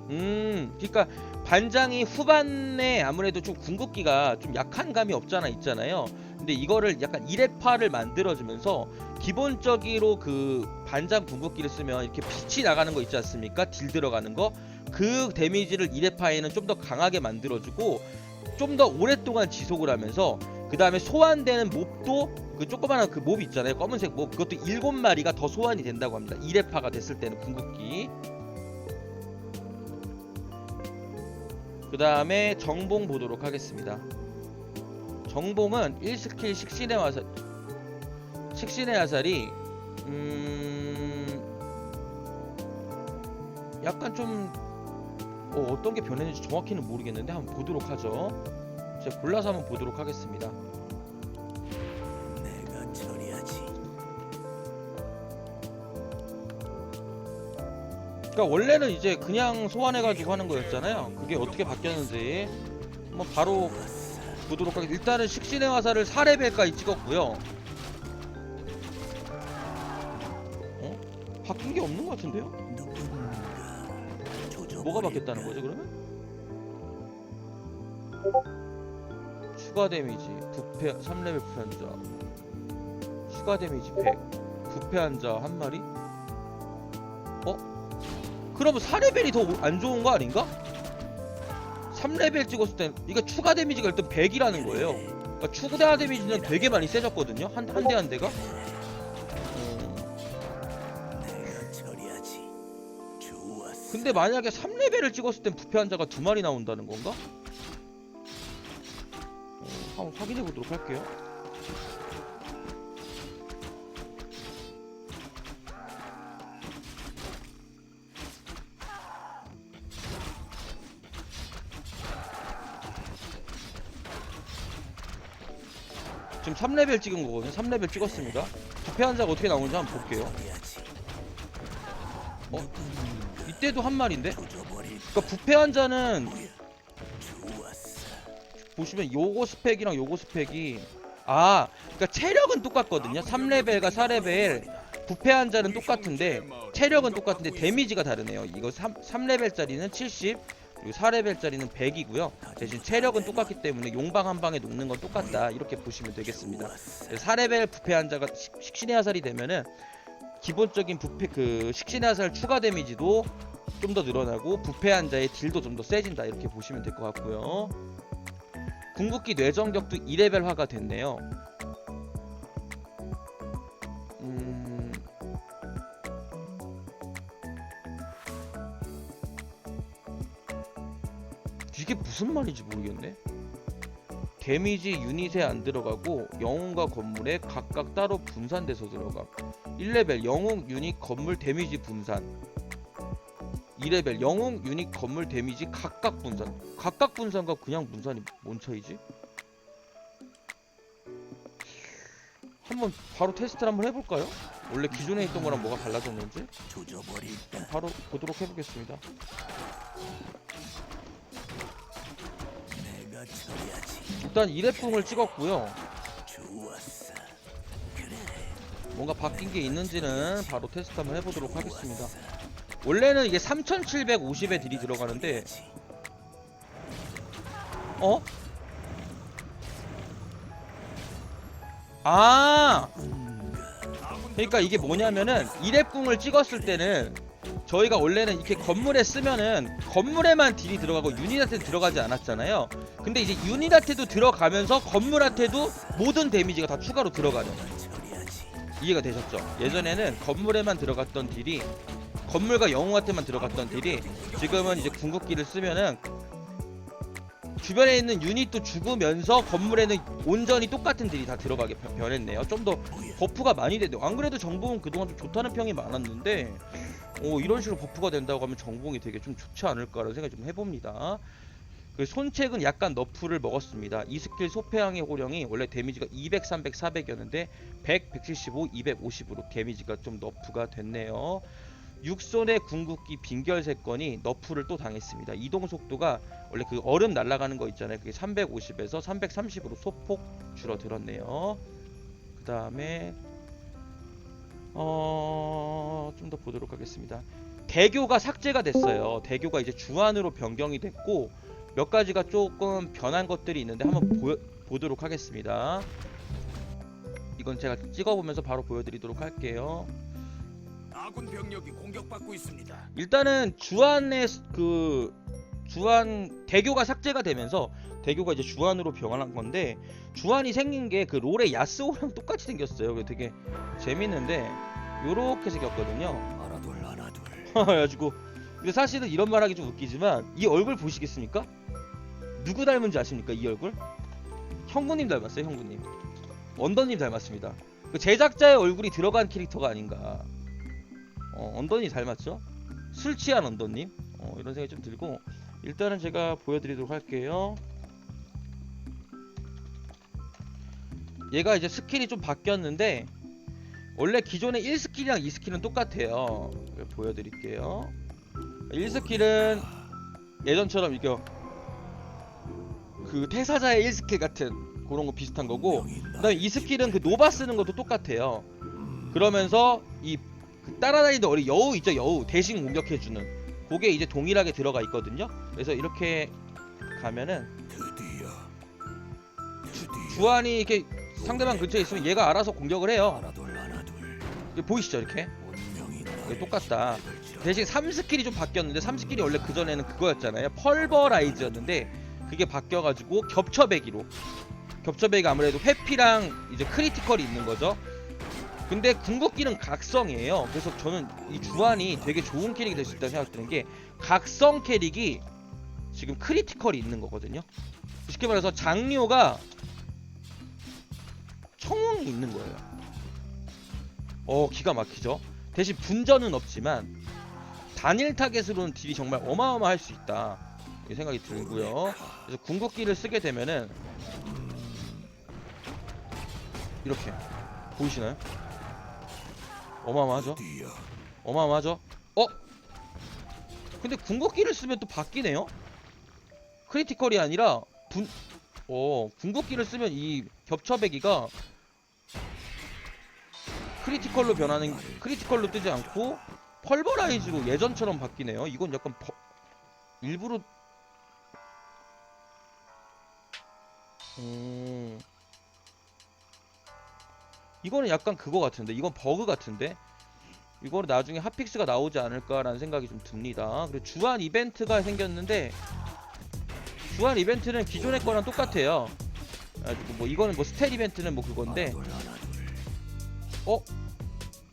그러니까 반장이 후반에 아무래도 좀 궁극기가 좀 약한 감이 있잖아요. 근데 이거를 약간 2렙화를 만들어주면서 기본적으로 그 반장 궁극기를 쓰면 이렇게 빛이 나가는 거 있지 않습니까? 딜 들어가는 거. 그 데미지를 2렙화에는 좀 더 강하게 만들어주고 좀 더 오랫동안 지속을 하면서 그 다음에 소환되는 몹도 그 조그마한 그 몹 있잖아요. 검은색 몹 그것도 7마리가 더 소환이 된다고 합니다. 2렙화가 됐을 때는 궁극기. 그 다음에 정봉 보도록 하겠습니다. 정봉은 1스킬 식신의 화살이 약간 좀 어떤 게 변했는지 정확히는 모르겠는데 한번 보도록 하죠. 제가 골라서 한번 보도록 하겠습니다. 내가 처리하지. 그러니까 원래는 이제 그냥 소환해가지고 하는 거였잖아요. 그게 어떻게 바뀌었는지 한번 바로 보도록 하겠습니다. 일단은 식신의 화살을 4레벨까지 찍었고요. 어? 바뀐 게 없는 것 같은데요? 뭐가 바뀌었다는 거죠 그러면? 추가 데미지 부패 3레벨 부패 한자, 추가 데미지 100, 부패 한자 한 마리. 그러면 4레벨이 더 안 좋은 거 아닌가? 3레벨 찍었을 땐 이거 추가 데미지가 일단 100이라는 거예요. 그러니까 추가 데미지는 되게 많이 세졌거든요. 한 대 한 대가. 근데 만약에 3레벨을 찍었을 땐 부패 한자가 2마리 나온다는 건가? 한번 확인해 보도록 할게요. 지금 3레벨 찍은 거거든요. 3레벨 찍었습니다. 부패 한자가 어떻게 나오는지 한번 볼게요. 이때도 한 마리인데? 그러니까 부패 한자는 보시면 요거 스펙이랑 요거 스펙이 그러니까 체력은 똑같거든요. 3레벨과 4레벨 부패 한자는 똑같은데 체력은 똑같은데 데미지가 다르네요. 이거 3레벨짜리는 70, 그리고 4레벨짜리는 100이고요. 대신 체력은 똑같기 때문에 용방 한 방에 녹는 건 똑같다. 이렇게 보시면 되겠습니다. 4레벨 부패 한자가 식신의 화살이 되면은 기본적인 부패 식신의 화살 추가 데미지도 좀 더 늘어나고 부패 한자의 딜도 좀 더 세진다. 이렇게 보시면 될 것 같고요. 궁극기 뇌정격도 2레벨화가 됐네요. 이게 무슨 말인지 모르겠네. 데미지 유닛에 안 들어가고 영웅과 건물에 각각 따로 분산돼서 들어가. 1레벨 영웅 유닛 건물 데미지 분산, 2레벨 영웅 유닛 건물 데미지 각각 분산. 각각 분산과 그냥 분산이 뭔 차이지? 한번 바로 테스트를 한번 해볼까요? 원래 기존에 있던 거랑 뭐가 달라졌는지 바로 보도록 해보겠습니다. 일단 2렙풍을 찍었고요. 뭔가 바뀐 게 있는지는 바로 테스트 한번 해보도록 하겠습니다. 원래는 이게 3750의 딜이 들어가는데 그러니까 이게 뭐냐면은 2렙궁을 찍었을 때는 저희가 원래는 이렇게 건물에 쓰면은 건물에만 딜이 들어가고 유닛한테 들어가지 않았잖아요. 근데 이제 유닛한테도 들어가면서 건물한테도 모든 데미지가 다 추가로 들어가는, 이해가 되셨죠? 예전에는 건물에만 들어갔던 딜이, 건물과 영웅한테만 들어갔던 딜이 지금은 이제 궁극기를 쓰면은 주변에 있는 유닛도 죽으면서 건물에는 온전히 똑같은 딜이 다 들어가게 변했네요. 좀 더 버프가 많이 되네요. 안 그래도 정봉은 그동안 좀 좋다는 평이 많았는데 이런 식으로 버프가 된다고 하면 정봉이 되게 좀 좋지 않을까라는 생각이 좀 해봅니다. 그 손책은 약간 너프를 먹었습니다. 이 스킬 소패양의 호령이 원래 데미지가 200, 300, 400이었는데 100, 175, 250으로 데미지가 좀 너프가 됐네요. 육손의 궁극기 빙결세건이 너프를 또 당했습니다. 이동 속도가 원래 그 얼음 날아가는 거 있잖아요. 그게 350에서 330으로 소폭 줄어들었네요. 그 다음에 좀 더 보도록 하겠습니다. 대교가 삭제가 됐어요. 대교가 이제 주안으로 변경이 됐고 몇 가지가 조금 변한 것들이 있는데 한번 보도록 하겠습니다. 이건 제가 찍어보면서 바로 보여드리도록 할게요. 아군 병력이 공격받고 있습니다. 일단은 주안의 주안 대교가 삭제가 되면서 대교가 이제 주안으로 변환한 건데, 주안이 생긴 게 그 롤의 야스오랑 똑같이 생겼어요. 그게 되게 재밌는데 요렇게 생겼거든요. 하나둘 하나둘. 그래가지고 근데 사실은 이런 말하기 좀 웃기지만 이 얼굴 보시겠습니까? 누구 닮은지 아십니까? 이 얼굴? 형구님 닮았어요. 형구님. 언더님 닮았습니다. 그 제작자의 얼굴이 들어간 캐릭터가 아닌가. 언더님 닮았죠? 술 취한 언더님. 이런 생각이 좀 들고, 일단은 제가 보여드리도록 할게요. 얘가 이제 스킬이 좀 바뀌었는데 원래 기존의 1스킬이랑 2스킬은 똑같아요. 보여드릴게요. 1스킬은 예전처럼 이겨 그 태사자의 1스킬 같은 그런 거 비슷한 거고, 그다음에 2스킬은 그 노바 쓰는 것도 똑같아요. 그러면서 그 따라다니는 어리 여우 있죠, 여우 대신 공격해주는 그게 이제 동일하게 들어가 있거든요. 그래서 이렇게 가면은 드디어 주환이 이렇게 상대방 근처에 있으면 얘가 알아서 공격을 해요. 하나둘 하나둘 이게 보이시죠, 이렇게 운명이 이게 나를 똑같다. 짓밟을지어다. 대신 3스킬이 좀 바뀌었는데, 3스킬이 원래 그전에는 그거였잖아요, 펄버라이즈였는데 그게 바뀌어가지고 겹쳐배기로, 겹쳐배기가 아무래도 회피랑 이제 크리티컬이 있는 거죠. 근데 궁극기는 각성이에요. 그래서 저는 이 주환이 되게 좋은 캐릭이 될 수 있다고 생각드는 게, 각성 캐릭이 지금 크리티컬이 있는 거거든요. 쉽게 말해서 장료가 청웅이 있는 거예요. 기가 막히죠. 대신 분전은 없지만 단일 타겟으로는 딜이 정말 어마어마할 수 있다, 이 생각이 들고요. 그래서 궁극기를 쓰게 되면은 이렇게 보이시나요? 어마어마하죠? 드디어 어마어마하죠? 근데 궁극기를 쓰면 또 바뀌네요? 크리티컬이 아니라 궁극기를 쓰면 이 겹쳐배기가 크리티컬로 뜨지 않고 펄버라이즈로 예전처럼 바뀌네요. 이건 약간 일부러 이거는 약간 그거 같은데, 이건 버그 같은데, 이거는 나중에 핫픽스가 나오지 않을까라는 생각이 좀 듭니다. 그리고 주한 이벤트가 생겼는데, 주한 이벤트는 기존의 거랑 똑같아요. 뭐 이거는 뭐 스텔 이벤트는 뭐 그건데, 하나둘 하나둘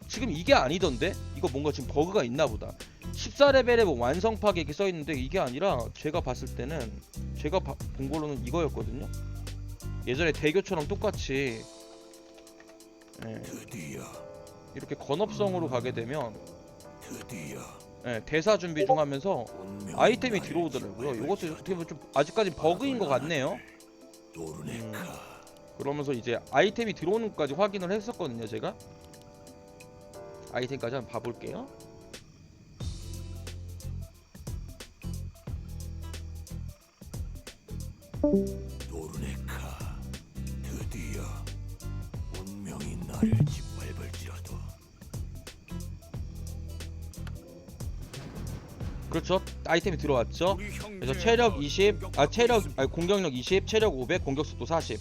지금 이게 아니던데? 이거 뭔가 지금 버그가 있나 보다. 14레벨에 뭐 완성파괴 이렇게 써있는데, 이게 아니라 제가 봤을 때는, 제가 본 걸로는 이거였거든요. 예전에 대교처럼 똑같이 드디어 이렇게 건업성으로 가게 되면 드디어 대사 준비 중 하면서 운명이 아이템이 나를 들어오더라고요. 이것도 짓밟을지어다. 어떻게 보면 좀 아직까지 버그인 것 같네요. 도르네카 그러면서 이제 아이템이 들어오는 것까지 확인을 했었거든요, 제가. 아이템까지 한번 봐볼게요. 도르네카 드디어 운명이 나를 짓밟을지어다. 그렇죠, 아이템이 들어왔죠. 우리 그래서 형제가 체력 20, 공격받고 공격력 20, 체력 500, 공격속도 40,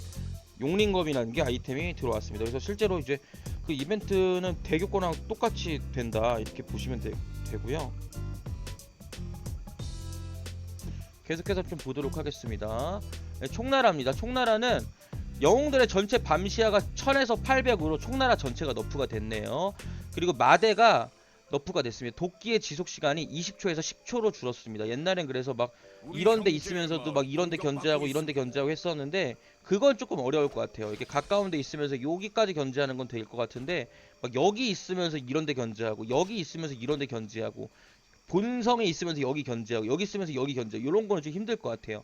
용링검이라는 게 아이템이 들어왔습니다. 그래서 실제로 이제 그 이벤트는 대교 거랑 똑같이 된다, 이렇게 보시면 되고요. 계속해서 좀 보도록 하겠습니다. 총나라입니다. 총나라는 영웅들의 전체 밤시야가 1000에서 800으로 총나라 전체가 너프가 됐네요. 그리고 마대가 너프가 됐습니다. 도끼의 지속 시간이 20초에서 10초로 줄었습니다. 옛날엔 그래서 막 우리 이런데 형제가 있으면서도 막 이런데 공격받고 견제하고 이런데 견제하고 했었는데, 그건 조금 어려울 것 같아요. 이렇게 가까운데 있으면서 여기까지 견제하는 건 될 것 같은데, 막 여기 있으면서 이런데 견제하고, 여기 있으면서 이런데 견제하고, 본성에 있으면서 여기 견제하고, 여기 있으면서 여기 견제하고, 이런 거는 좀 힘들 것 같아요.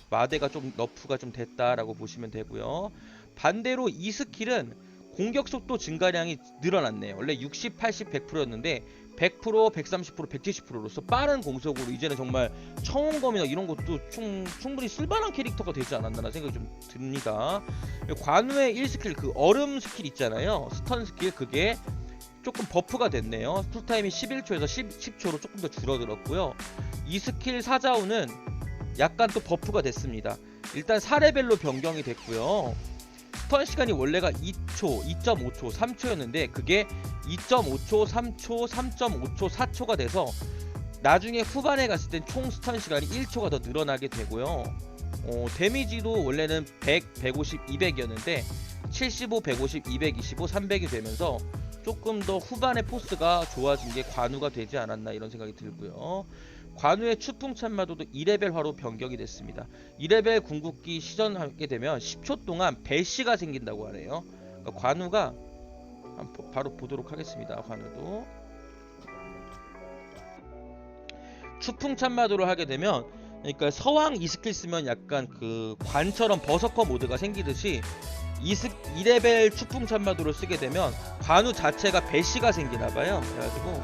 마대가 좀 너프가 좀 됐다라고 보시면 되고요. 반대로 이 스킬은 공격 속도 증가량이 늘어났네요. 원래 60, 80, 100%였는데 100%, 130%, 170%로서 빠른 공속으로 이제는 정말 청원검이나 이런 것도 충분히 쓸만한 캐릭터가 되지 않았나라는 생각이 좀 듭니다. 관우의 1스킬, 그 얼음 스킬 있잖아요, 스턴 스킬, 그게 조금 버프가 됐네요. 쿨타임이 11초에서 10초로 조금 더 줄어들었고요. 이 스킬 사자우는 약간 또 버프가 됐습니다. 일단 4레벨로 변경이 됐고요. 스턴 시간이 원래가 2초, 2.5초, 3초였는데 그게 2.5초, 3초, 3.5초, 4초가 돼서 나중에 후반에 갔을 땐 총 스턴 시간이 1초가 더 늘어나게 되고요. 데미지도 원래는 100, 150, 200이었는데 75, 150, 225, 300이 되면서 조금 더 후반에 포스가 좋아진 게 관우가 되지 않았나, 이런 생각이 들고요. 관우의 추풍 참마도도 2레벨화로 변경이 됐습니다. 2레벨 궁극기 시전하게 되면 10초 동안 배시가 생긴다고 하네요. 그러니까 관우가 바로 보도록 하겠습니다. 관우도 추풍 참마도를 하게 되면, 그러니까 서왕 2스킬 쓰면 약간 그 관처럼 버서커 모드가 생기듯이 2레벨 추풍 참마도를 쓰게 되면 관우 자체가 배시가 생기나봐요. 그래가지고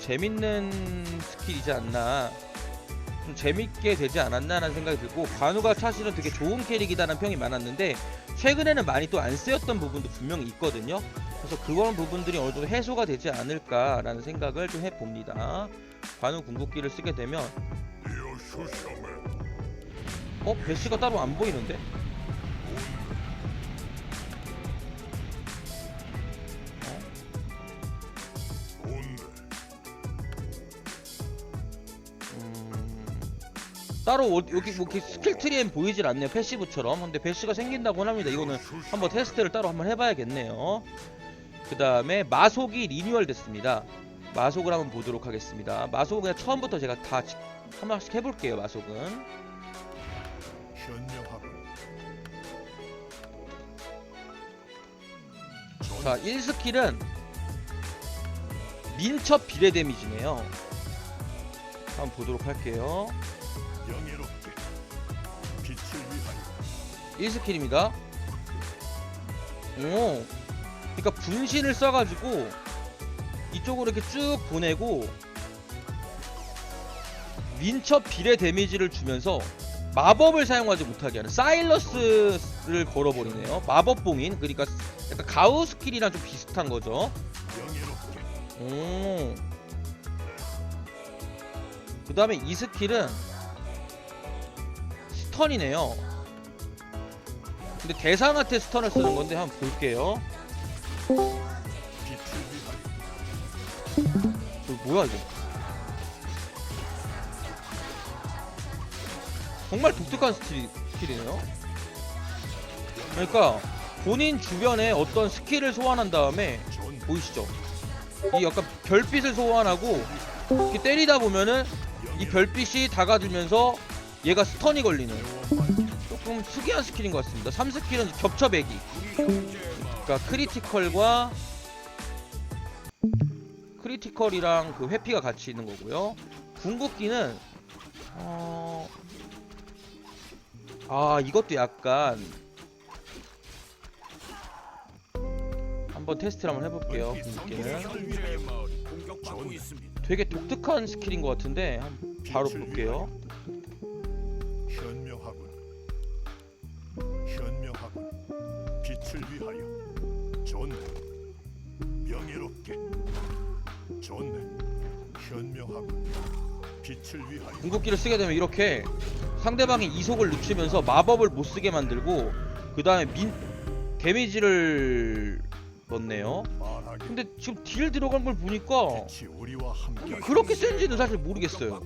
재밌는 스킬이지 않나, 좀 재밌게 되지 않았나라는 생각이 들고, 관우가 사실은 되게 좋은 캐릭이다라는 평이 많았는데 최근에는 많이 또 안 쓰였던 부분도 분명히 있거든요. 그래서 그런 부분들이 어느 정도 해소가 되지 않을까라는 생각을 좀 해봅니다. 관우 궁극기를 쓰게 되면 배시가 따로 안 보이는데? 따로 여기 뭐 이렇게 스킬 트리엔 보이질 않네요, 패시브처럼. 근데 배시가 생긴다고 합니다. 이거는 한번 테스트를 따로 한번 해봐야겠네요. 그 다음에 마속이 리뉴얼 됐습니다. 마속을 한번 보도록 하겠습니다. 마속은 그냥 처음부터 제가 다 한 번씩 해볼게요. 마속은 자, 1스킬은 민첩 비례 데미지네요. 한번 보도록 할게요. 1스킬입니다. 오, 그러니까 분신을 써가지고 이쪽으로 이렇게 쭉 보내고 민첩 비례 데미지를 주면서 마법을 사용하지 못하게 하는, 사일러스를 걸어버리네요. 마법 봉인. 그러니까 약간 가우 스킬이랑 좀 비슷한 거죠. 오. 그 다음에 이 스킬은 스턴이네요. 근데 대상한테 스턴을 쓰는 건데 한번 볼게요. 뭐야 이거? 정말 독특한 스킬이네요. 그러니까 본인 주변에 어떤 스킬을 소환한 다음에, 보이시죠? 이 약간 별빛을 소환하고 이렇게 때리다 보면은 이 별빛이 다가들면서 얘가 스턴이 걸리는 조금 특이한 스킬인 것 같습니다. 3스킬은 겹쳐배기. 그러니까 크리티컬이랑 그 회피가 같이 있는 거고요. 궁극기는 이것도 약간 한번 테스트를 한번 해볼게요. 궁극기는 되게 독특한 스킬인 것 같은데 한번 바로 볼게요. 현명하군. 빛을 위하여. 좋네. 명예롭게. 좋네. 현명하군. 빛을 위하여. 궁극기를 쓰게 되면 이렇게 상대방의 이속을 늦추면서 마법을 못 쓰게 만들고, 그 다음에 데미지를 넣네요. 근데 지금 딜 들어간 걸 보니까 그렇게 센지는 사실 모르겠어요.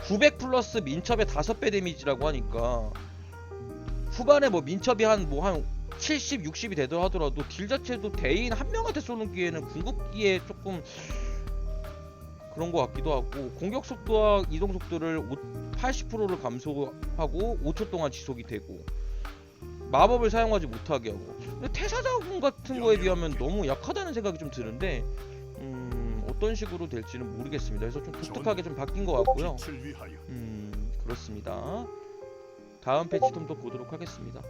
900 플러스 민첩의 5배 데미지라고 하니까 후반에 뭐 민첩이 한 70, 60이 되더라 하더라도 딜 자체도 대인 한 명한테 쏘는 기에는 궁극기에 조금 그런 것 같기도 하고, 공격 속도와 이동 속도를 80%를 감소하고 5초 동안 지속이 되고 마법을 사용하지 못하게 하고. 근데 태사자군 같은 거에 비하면 너무 약하다는 생각이 좀 드는데 어떤 식으로 될지는 모르겠습니다. 그래서 좀 독특하게 좀 바뀐 것 같고요. 그렇습니다. 다음 패치 좀 더 보도록 하겠습니다.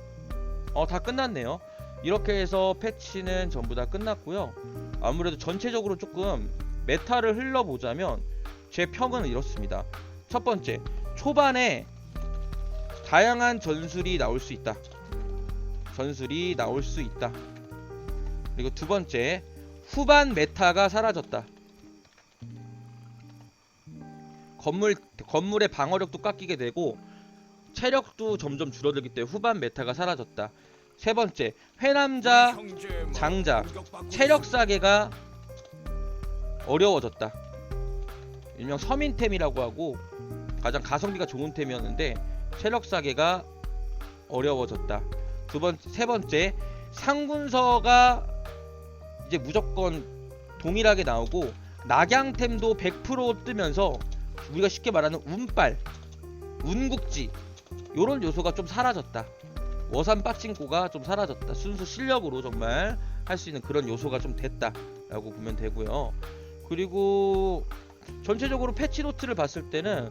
다 끝났네요. 이렇게 해서 패치는 전부 다 끝났고요. 아무래도 전체적으로 조금 메타를 흘러보자면 제 평은 이렇습니다. 첫 번째, 초반에 다양한 전술이 나올 수 있다. 그리고 두 번째, 후반 메타가 사라졌다. 건물의 방어력도 깎이게 되고 체력도 점점 줄어들기 때문에 후반 메타가 사라졌다. 세 번째, 회남자, 장자, 체력 싸개가 어려워졌다. 일명 서민템이라고 하고 가장 가성비가 좋은 템이었는데 체력 싸개가 어려워졌다. 세 번째, 상군서가 이제 무조건 동일하게 나오고 낙양템도 100% 뜨면서 우리가 쉽게 말하는 운빨, 운국지 요런 요소가 좀 사라졌다. 워산 빠찡코가 좀 사라졌다. 순수 실력으로 정말 할 수 있는 그런 요소가 좀 됐다 라고 보면 되고요. 그리고 전체적으로 패치노트를 봤을 때는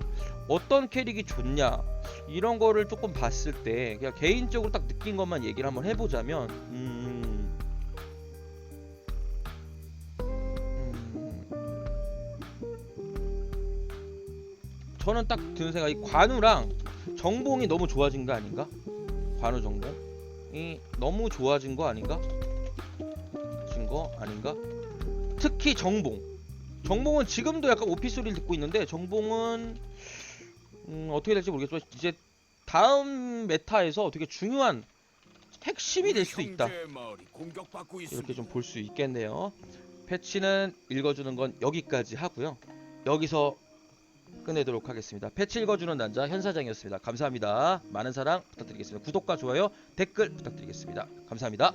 어떤 캐릭이 좋냐 이런 거를 조금 봤을 때 그냥 개인적으로 딱 느낀 것만 얘기를 한번 해보자면 저는 딱 드는 생각이 관우랑 정봉이 너무 좋아진 거 아닌가? 관우 정봉 이 너무 좋아진 거 아닌가? 진 거 아닌가? 특히 정봉은 지금도 약간 오피 소리를 듣고 있는데 정봉은 어떻게 될지 모르겠지만 이제 다음 메타에서 되게 중요한 핵심이 될 수도 있다. 이렇게 좀 볼 수 있겠네요. 패치는 읽어주는 건 여기까지 하고요. 여기서 끝내도록 하겠습니다. 패치 읽어주는 남자 현사장이었습니다. 감사합니다. 많은 사랑 부탁드리겠습니다. 구독과 좋아요, 댓글 부탁드리겠습니다. 감사합니다.